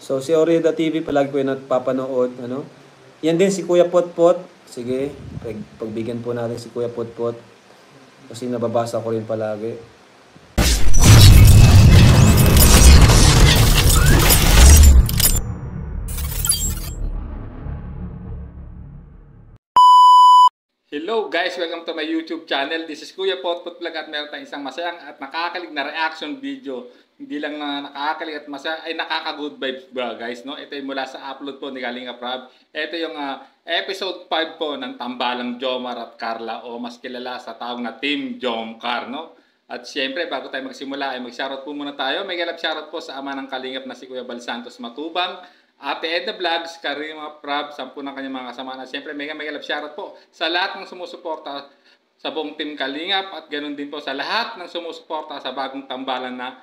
So si Orida TV palagi ko yung nagpapanood, ano. Yan din si Kuya Potpot. Sige, pagbigyan po natin si Kuya Potpot. Kasi nababasa ko rin palagi. Hello guys! Welcome to my YouTube channel. This is Kuya Potpot Vlog at meron tayong isang masayang at nakakakilig na reaction video. Hindi lang nakakakilig at masaya, ay nakaka-good vibes ba guys, no? Ito ay mula sa upload po ni Kalinga Prab. Ito yung episode 5 po ng Tambalang Jomar at Carla, o mas kilala sa tawag na Team Jomcar, no? At siyempre, bago tayo magsimula ay mag-shoutout po muna tayo. May galap shoutout po sa ama ng Kalingap na si Kuya Bal Santos Matubang, Ate Edna Vlogs, Karima Prab, 10 ng kanyang mga kasama. At siyempre, may galap shoutout po sa lahat ng sumusuporta sa buong Team Kalingap at ganoon din po sa lahat ng sumusuporta sa bagong tambalan na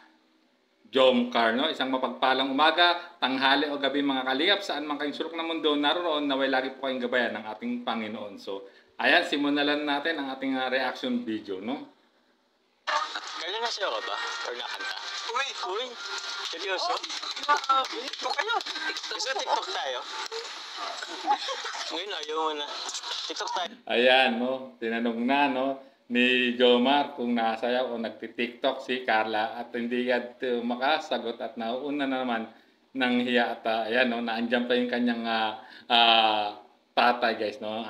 Jomcar, no? Isang mapagpalang umaga, tanghali o gabi mga Kalingap, saan man kayong sulok ng mundo naroon, naway lagi po kayong gabayan ng ating Panginoon. So, ayan, simulan natin ang ating reaction video, no? Kailan na siya ka ba? Or nakanta? Uy! Seryoso? Ito kayo! Gusto TikTok tayo? Ngayon ayaw mo na. TikTok tayo. Ayan, no? Tinanong na, no? Ni Jomar kung nasayaw o nagti-TikTok si Carla at hindi agad makasagot at nauuna na naman ng hiya at ayan, no? Naandyan pa yung kanyang tatay, guys, no?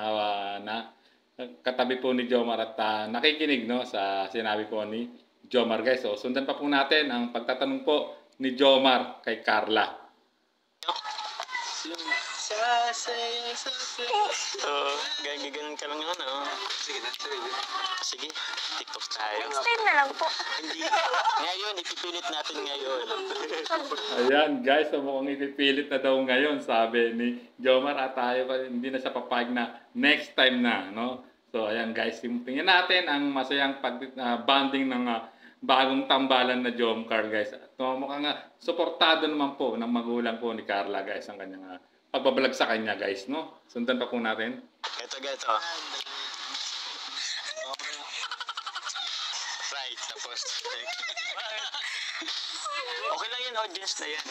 Na katabi po ni Jomar at nakikinig, no? Sa sinabi po ni Jomar, guys. So, sundan pa po natin ang pagtatanong po ni Jomar kay Carla. Ganun ka lang yun, no? Sige na, sige, TikTok tayo. Next time na lang po. Hindi. Ngayon, ipipilit natin ngayon. Ayan, guys. So, mukhang ipipilit na daw ngayon, sabi ni Jomar. At tayo hindi na siya papayag na next time na, no? So, ayan, guys. Tingnan natin ang masayang bonding ng bagong tambalan na Jomcar, guys. So, mukhang suportado naman po ng magulang po ni Carla, guys, ang kanyang pagbabalag sa kanya, guys, no? Sundan pa po natin. Ito. Right, tapos. Okay lang yan, audience na yan.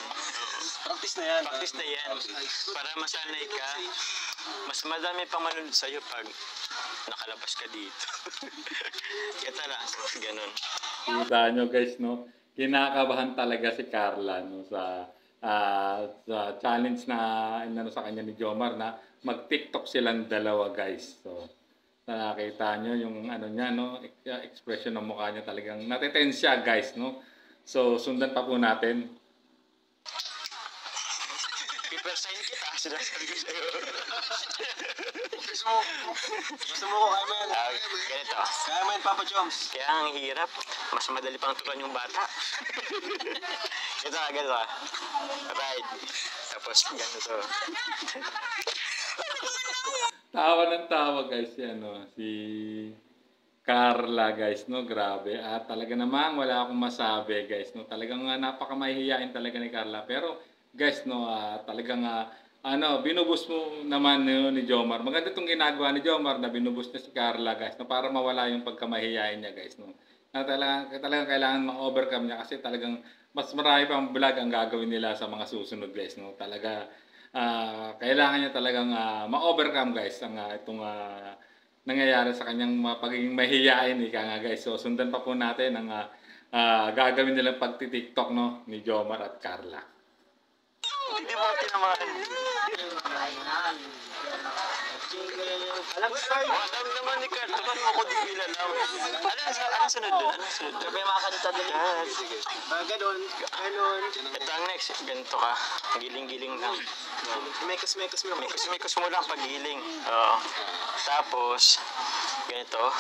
Practice na yan. Para masanay ka. Mas madami pang manunod sa'yo pag nakalabas ka dito. Kita lang, ganun. Kita nyo, guys, no? Kinakabahan talaga si Carla, no? Sa challenge na inano sa kanya ni Jomar na mag-TikTok silang dalawa, guys. So, nakita nyo yung ano niya, no? Expression ng mukha niya talagang natitense siya, guys, no? So, sundan pa po natin. Paper sign kita, sinasabi ko sa'yo. Gusto mo ko kaya man. Ganito. Kaya man, Papa Joms. Kaya ang hirap, mas madali pang turuan yung bata. Ganito. Right. Tapos ganito. Tawa ng tawa, guys, yan, no? Si Carla, guys, no? Grabe. At talaga namang wala akong masabi, guys, no? Talagang napakamahihiyain talaga ni Carla. Pero, guys, no, talagang binubus mo naman ni Jomar. Maganda itong ginagawa ni Jomar na binubus niya si Carla, guys, no? Para mawala yung pagkamahihiyain niya, guys, no? Talagang kailangan ma-overcome niya kasi talagang mas marami pang vlog ang gagawin nila sa mga susunod, guys, no? Talaga kailangan niya talagang ma-overcome, guys, ang itong nangyayari sa kanyang pagiging mahihiyain, nga, guys. So, sundan pa po natin ang gagawin nilang pagti-TikTok, no, ni Jomar at Carla. Hindi mo tinamaan. Alam naman ni Carl, naman mo ko di kilalaw. Anong sunod doon? Sabi mga kanta doon. Sige. Ganon. Ito ang next, ganito ka. Giling-giling lang. Mekos mo. Mekos mo lang pag-giling. Oo. Tapos, ganito.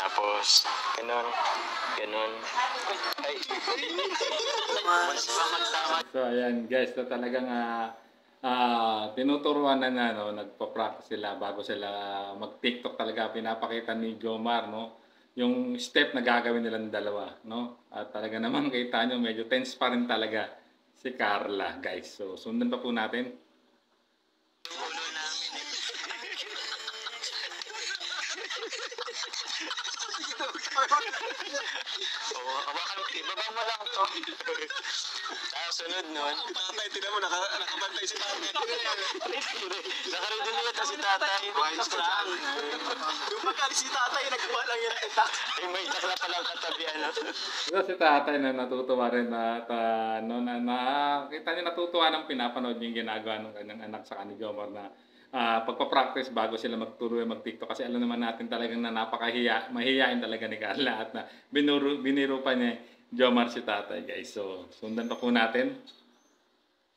Tapos, ganon. Ay. So, ayan, guys, so talagang tinuturuan na no, nagpa-practice sila bago sila mag-TikTok talaga. Pinapakita ni Jomar, no, yung step na gagawin nilang dalawa, no. At talaga naman kita nyo, medyo tense pa rin talaga si Carla, guys. So, sundan pa po natin. Oo, hawakan mo, ibaba mo lang to. Tapos sunod nun. Tatay, tignan mo, nakabantay si tatay. Nakaredo na yata si tatay. Ayos lang. Yung pagkalis si tatay, nagkawa lang yan. Ay, may takla palang katabi, ano. So, si tatay na natutuwa rin na, nakita niya natutuwa ng pinapanood yung ginagawa ng kanyang anak sa ni Jomar na pagpa-practice bago sila magturo mag-TikTok kasi alam naman natin talagang na mahihiyain talaga ni Carla at na biniro pa niya Jomar si tatay, guys. So, sundan pa po natin.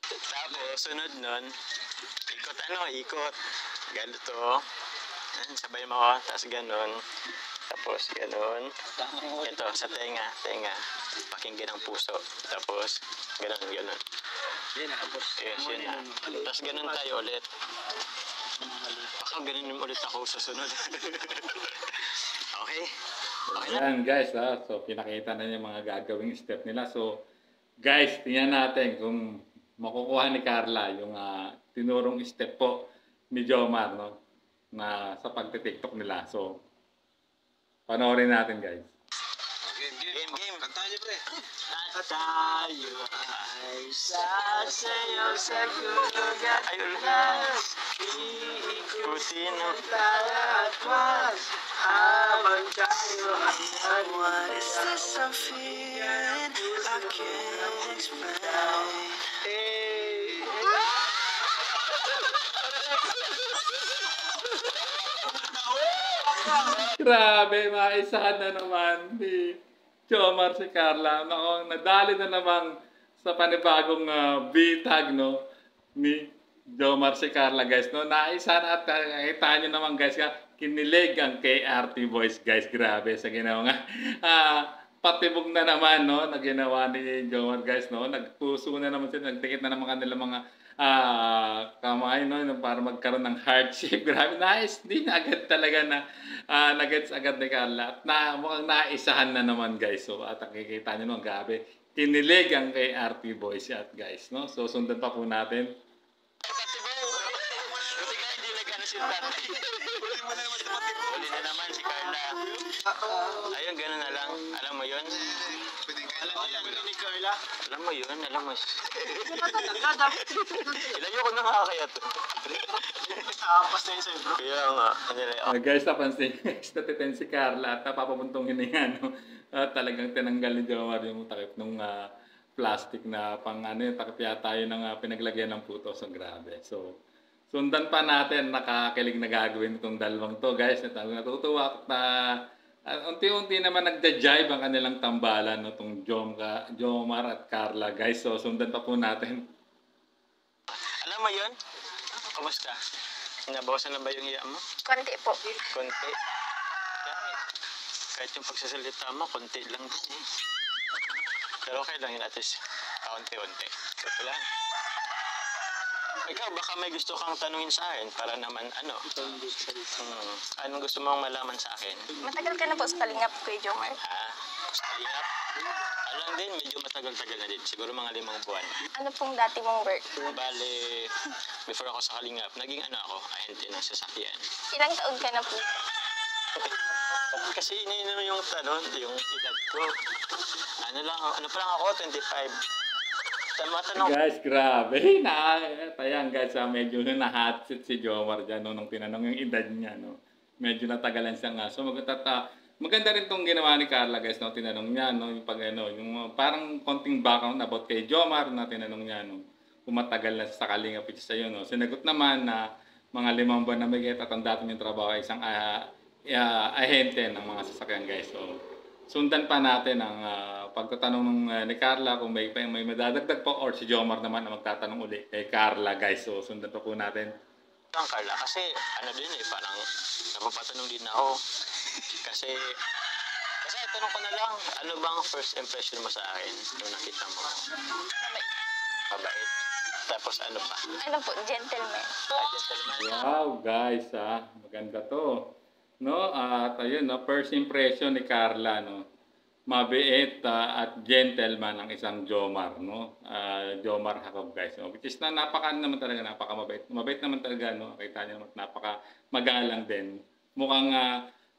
Tapos, sunod nun, ikot. Ganito. Sabay mo, tapos ganon. Tapos ganon. Ito, sa tenga. Pakinggan ang puso. Tapos, ganon. Yan, tapos. Yes, yun na. Tapos ganon tayo ulit. Baka ganon ulit ako sa sunod. Okay? Okay na. Ayan, guys. So, pinakita na niya mga gagawing step nila. So, guys, tingnan natin kung makukuha ni Carla yung tinurong step po ni Jomar, no? Na sa pagti-TikTok nila. So, panoorin natin, guys. Game. Kantahan niyo, pre. At tayo ay sasayaw sa gulugan. Ayun lang. Iikutin ang At once, habang tayo ay What is this I'm feeling? I can't explain. Grabe, maisahan na naman ni Jomar si Carla. Nako, nadali na naman sa panibagong bitag, no, ni Jomar si Carla, guys. No, naisahan at nakita nyo naman, guys, kinilig ang KRT Boys, guys. Grabe sa ginawa nga. Patibog na naman, no, na ginawa ni Jomar, guys, no. Nagpuso na naman sila, nagdikit na naman kanila mga kamay, no, para magkaroon ng heart shape. Grabe, nice. Hindi na agad talaga na nagets agad ni Carla. At mukhang naisahan na naman, guys. So, at nakikita nyo naman, grabe. Kinilig ang KRT Boys at guys, no. So, sundan pa po natin. Buti nga hindi nag-ano si tatay. Huli na naman si Carla. Ayun, gano'n na lang. Alam mo yun? Alam mo yan, ni Carla. Alam mo yun? Ilayo ko na nga kaya to. Nakapas na yun sa'yo, bro. Kaya nga. Guys, napansin guys, natiten si Carla at napapapuntong hininga, no. Talagang tinanggal ni Jomar yung takip nung plastic na pang yung takip yata yun ng pinaglagyan ng puto. So, grabe. So, sundan pa natin, nakakilig na gagawin itong dalawang to, guys. Natutuwa at unti-unti naman nagja-jive ang kanilang tambalan, no, itong Jomar at Carla, guys. So, sundan pa po natin. Alam mo yun? Kumusta? Nabawasan na ba yung hiya mo? Konti po. Konti. Kahit yung pagsasalita mo, konti lang din eh. Pero okay lang yun, at least kaunti-unti. Ito lang. Ikaw, baka may gusto kang tanungin sa akin para naman anong gusto mong malaman sa akin? Matagal ka na po sa Kalingap, Kuya Jomar. Kalingap? Alam din, medyo matagal-tagal na din. Siguro mga 5 buwan. Ano pong dati mong work? Bale, before ako sa Kalingap, naging ahente ng sasakyan. Ilang taon ka na po? Kasi iniinom yung yung edad ko. Ano pa lang ako, 25. Matanong. Guys, grabe. Ayan, guys, medyo na-hotset si Jomar dyan, no, nung tinanong yung edad niya, no. Medyo natagalan siya nga. So, maganda rin itong ginawa ni Carla, guys, no. Tinanong niya, no, yung parang konting background about kay Jomar na tinanong niya, no. Kung matagal na sa Kalingap, which is ayun, no. Sinagot naman na mga 5 buwan na may at ang dati niyong trabaho ay isang ahente ng mga sasakyan, guys. So, sundan pa natin ang pagtatanong ni Carla kung may madadagdag po or si Jomar naman na magtatanong uli kay Carla, guys. So, sundan pa po natin. Ang Carla, kasi din parang napapatanong din ako. Kasi tanong ko na lang, ano bang first impression mo sa akin nung nakita mo? Mabait. Tapos ano pa? Ano po, gentleman. Gentleman. Wow, guys, maganda to. No, at ayun, no, first impression ni Carla, no. Mabait at gentleman ang isang Jomar, no. Jomar Jacob, guys, no. Which is napakamabait. Mabait naman talaga, no. Kita niyo naman napaka magalang din. Mukhang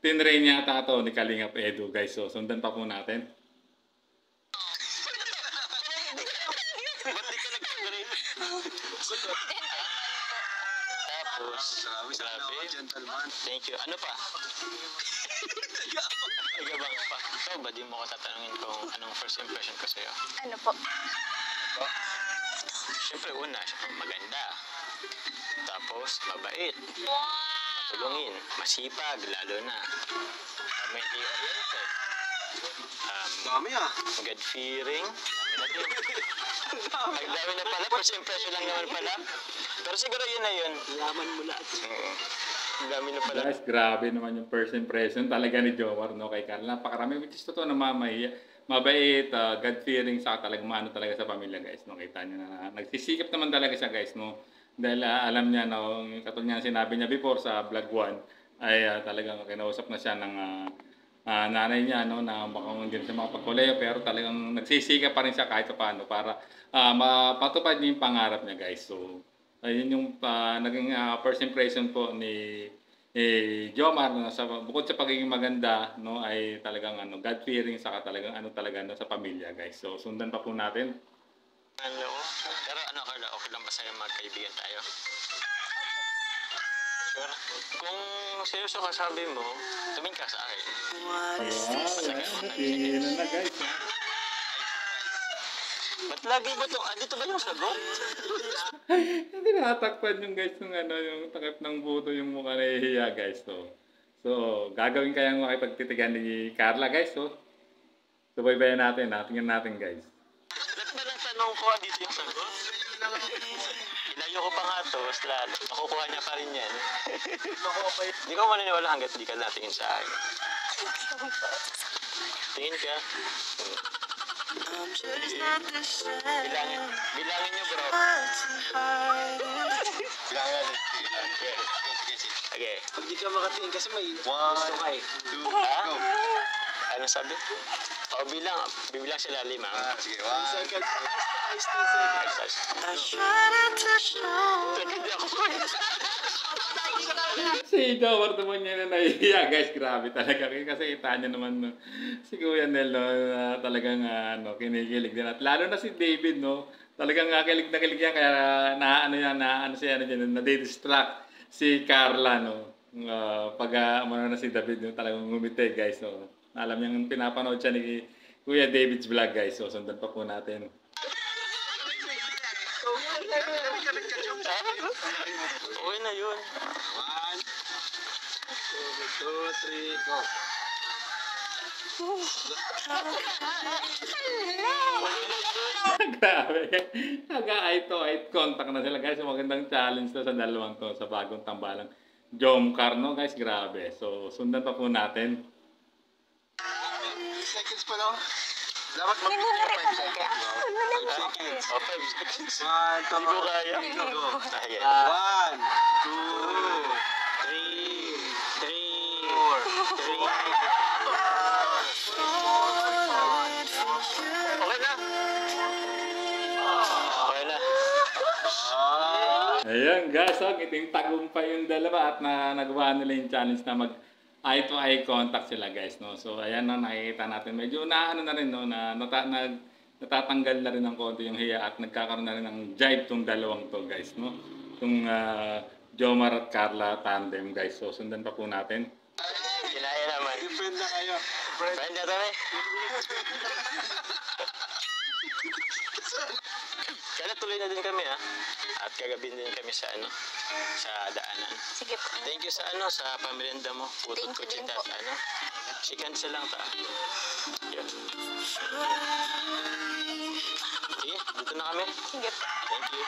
tinrain yata ito ni Kalingap Edu guys. So sundan pa po natin. Ba't di ka nag-train? Tapos, grabe. Gentleman. Thank you. Ano pa? Nagabang pa. Ikaw ba, di mo ko tatanungin kung anong first impression ko sa'yo? Ano po? Siyempre, una, maganda. Tapos, mabait. Matulungin. Masipag, lalo na. Family oriented. Dami ah. God-fearing. Dami na din. Ang dami na pala. First impression lang naman pala. Pero siguro yun na yun. Yaman mo lahat. Ang dami na pala. Guys, grabe naman yung first impression talaga ni Jomar, no, kay Carl. Napakarami, which is totoo na mabait, God-fearing, saka talagang maano talaga sa pamilya, guys, no. Kita niyo na nagsisikap naman talaga siya, guys, no. Dahil alam niya, no, katulad niya sinabi niya before sa vlog 1, ay talagang kinausap na siya ng nanay niya, no, na baka hindi siya makapagkuleyo, pero talagang nagsisikap pa rin siya kahit paano para mapatupad niya yung pangarap niya, guys. So, ayun yung naging first impression po ni Jomar, no, bukod sa pagiging maganda, no, ay talagang God-fearing, saka talagang talaga no, sa pamilya, guys. So sundan pa po natin. Ano, pero ano, Carla, okay lang ba sa'yo magkaibigan tayo? Sure. Kung seryoso ka sabi mo, tumingin ka sa akin. What is Ayan, na guys. Ba't lagi ba itong, dito ba yung sagot? Hindi nakatakpan yung guys yung takip ng buto yung mukha na ihiya, guys. So gagawin kayang makipagtitigan ni Carla, guys. So subaybayan natin, tingnan natin, guys. Ba't ba nang tanong ko, dito yung sagot? Ilayo ko pa nga to, mas lalo. Makukuha niya pa rin yan. Hindi ko maniniwala hanggat di ka natingin sa akin. Tingin ka. I'm just not the same. Bilangin niyo, bro. Hard to hide it. Bilangan. Okay. Pag di ka makatingin kasi may gusto ka eh. 2, Ha? go. Ano sabi? O, bibilang sila 5. Sige, 1. Second. I try not to show. Hindi ako Si Jomar naman niya na nahihiya, guys. Grabe talaga. Kasi kita niya naman, no, si Kuya Nel, no, talagang kinikilig din. At lalo na si David, no, talagang kilig na kilig yan. Kaya nadidistract si Carla, no. Pag na si David, no, talagang ngumiti, guys. So, alam niyang pinapanood siya ni Kuya David's vlog, guys. So, sundan pa po natin. Okay na yun. 1, 2, 3, go. Grabe. Nag-eye to eye contact na sila, guys. So, magandang challenge to sa dalawang to sa bagong tambalang Jomcar, no, guys. Grabe. So, sundan pa po natin. Seconds pa lang. Dapat Hindi mo na rin 5 seconds. 5 seconds. O, 5 seconds. 1, Hindi ko kaya. go. Sige. 1, 2, 3. Okay na. Okay na. Ayan, guys. So, ngiting tagumpay yung dalawa at nagawa nila yung challenge na mag eye to eye contact sila, guys, no. So ayan, no, nakikita natin medyo na rin, no, na natatanggal na rin ng konti yung hiya at nagkakaroon na rin ng jive tong dalawang to, guys, no. Tong Jomar at Carla tandem, guys. So sundan pa po natin. Kinaya naman. Friend na kayo. Friend na kami. Kaya tuloy na din kami, ha. At kagabi din kami sa sa daanan. Sige po. Thank you sa sa pamilya mo. Putot Thank ko you din chita po. sa Chicken sa lang ta. Yun. Sige, dito na kami. Sige po. Thank you.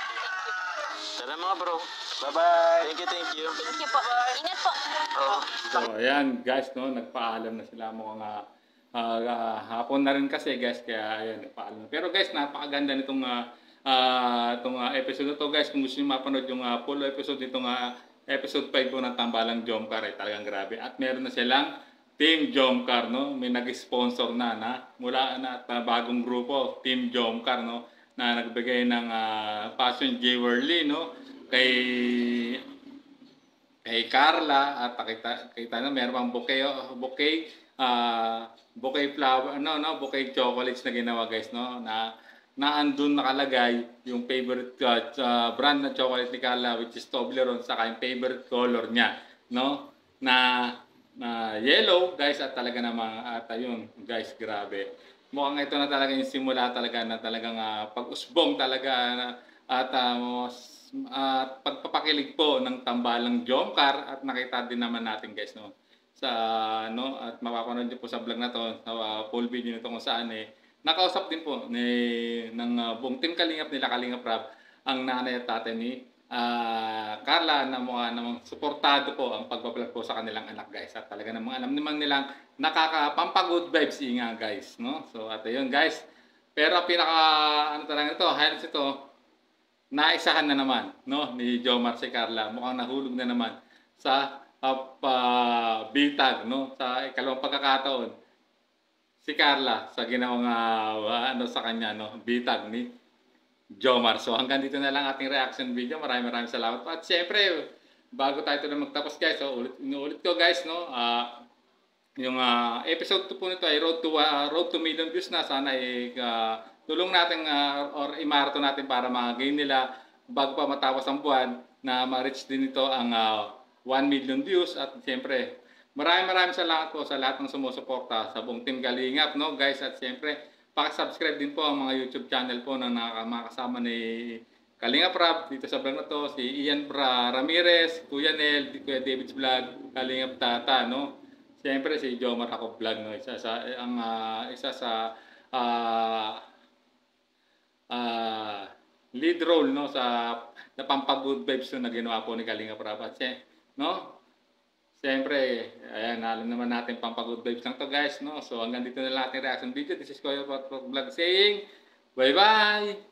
Tara mga bro. Bye-bye. Thank you, thank you. Thank you po. Ingat po. Oh. So ayan, guys, no, nagpaalam na sila mukhang hapon na rin kasi, guys, kaya ayan, nagpaalam. Pero guys, napakaganda nitong itong episode na to, guys. Kung gusto niyo mapanood yung full episode nitong episode 5 po ng Tambalang Jomcar, ay talagang grabe. At meron na silang Team Jomcar, no? May nag-sponsor na mula na at bagong grupo, Team Jomcar, no? Na nagbigay ng fashion jewelry, no? Kay kay Carla at kita na meron pang bouquet flower, bouquet chocolates na ginawa guys, no, na andun nakalagay yung favorite brand na chocolate ni Carla, which is Toblerone, saka yung favorite color niya, no, na yellow guys. At talaga namang at ayun guys, grabe, mukhang ito na talaga yung simula talaga na talagang pag-usbong talaga at pagpapakilig po ng tambalang Jomcar. At nakita din naman natin guys, no, sa at mapapanood niyo po sa vlog na to, sa full video nito, kung saan nakausap din po ng buong team Kalingap nila Kalingap Rab ang nanay at tatay ni Carla, na mukha namang suportado po ang pagbablog po sa kanilang anak guys. At talaga namang alam naman nilang nakakapampa-good vibes nga guys, no. So at ayun guys, pero pinaka talaga ito, highlights ito, naisahan na naman, no, ni Jomar si Carla. Mukhang nahulog na naman sa bitag, no, sa ikalawang pagkakataon si Carla sa ginawang sa kanya, no, bitag ni Jomar. So hanggang dito na lang ating reaction video. Maraming salamat po. At syempre, bago tayo na magtapos guys, so inuulit ko guys, no, yung episode 2 po nito ay road to million views na. Sana tulong natin or i-marathon natin para ma-gain nila bago pa matapos ang buwan, na ma-reach din ito ang 1 million views. At siyempre, maraming salamat po sa lahat ng sumusuporta sa buong team Kalingap, no guys. At siyempre, paki-subscribe din po ang mga YouTube channel po na nakakasama ni Kalingap Rab dito sa vlog na to, si Ian Ramirez, Kuya Nel, Kuya David's Vlog, Kalingap Tata, no. Siyempre si Jomar Ako Vlog, no, isa sa lead role, no, sa napampa-good vibes na ginawa po ni Kalingap Rab. At no, siyempre, ayan, alam naman natin pampa-good vibes lang to guys, no. So hanggang dito na lang ating reaction video. This is Kuya Pot Vlog saying bye bye.